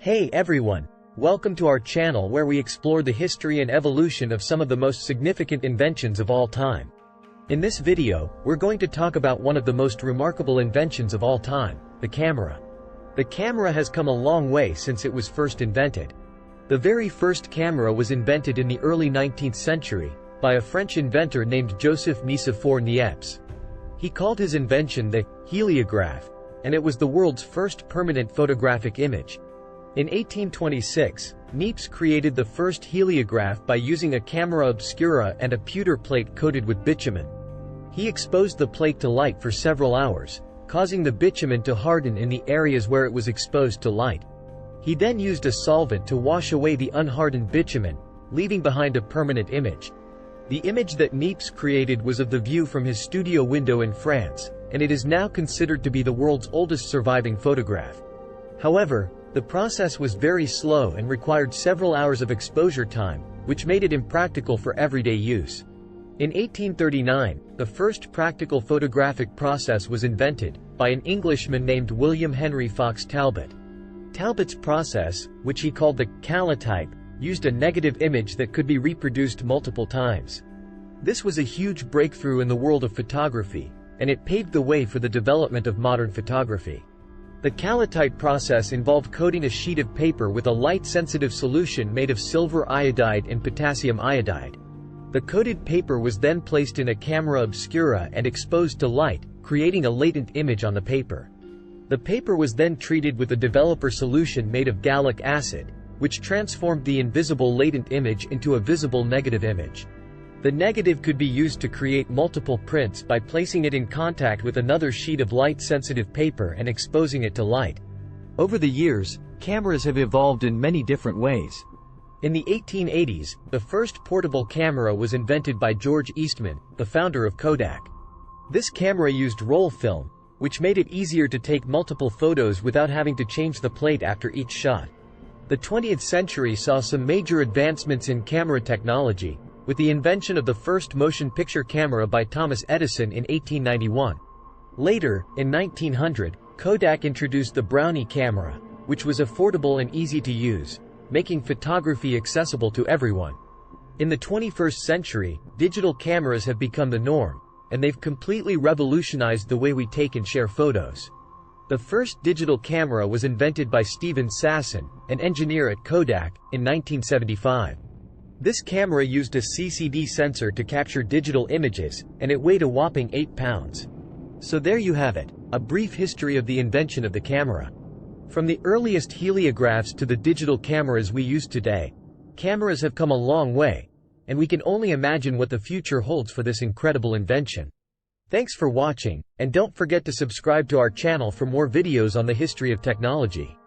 Hey everyone! Welcome to our channel where we explore the history and evolution of some of the most significant inventions of all time. In this video, we're going to talk about one of the most remarkable inventions of all time, the camera. The camera has come a long way since it was first invented. The very first camera was invented in the early 19th century, by a French inventor named Joseph Nicephore Niepce. He called his invention the heliograph, and it was the world's first permanent photographic image. In 1826, Niepce created the first heliograph by using a camera obscura and a pewter plate coated with bitumen. He exposed the plate to light for several hours, causing the bitumen to harden in the areas where it was exposed to light. He then used a solvent to wash away the unhardened bitumen, leaving behind a permanent image. The image that Niepce created was of the view from his studio window in France, and it is now considered to be the world's oldest surviving photograph. However, the process was very slow and required several hours of exposure time, which made it impractical for everyday use. In 1839, the first practical photographic process was invented, by an Englishman named William Henry Fox Talbot. Talbot's process, which he called the calotype, used a negative image that could be reproduced multiple times. This was a huge breakthrough in the world of photography, and it paved the way for the development of modern photography. The calotype process involved coating a sheet of paper with a light-sensitive solution made of silver iodide and potassium iodide. The coated paper was then placed in a camera obscura and exposed to light, creating a latent image on the paper. The paper was then treated with a developer solution made of gallic acid, which transformed the invisible latent image into a visible negative image. The negative could be used to create multiple prints by placing it in contact with another sheet of light-sensitive paper and exposing it to light. Over the years, cameras have evolved in many different ways. In the 1880s, the first portable camera was invented by George Eastman, the founder of Kodak. This camera used roll film, which made it easier to take multiple photos without having to change the plate after each shot. The 20th century saw some major advancements in camera technology, with the invention of the first motion picture camera by Thomas Edison in 1891. Later, in 1900, Kodak introduced the Brownie camera, which was affordable and easy to use, making photography accessible to everyone. In the 21st century, digital cameras have become the norm, and they've completely revolutionized the way we take and share photos. The first digital camera was invented by Stephen Sasson, an engineer at Kodak, in 1975. This camera used a CCD sensor to capture digital images, and it weighed a whopping 8 pounds. So there you have it, a brief history of the invention of the camera. From the earliest heliographs to the digital cameras we use today, cameras have come a long way, and we can only imagine what the future holds for this incredible invention. Thanks for watching, and don't forget to subscribe to our channel for more videos on the history of technology.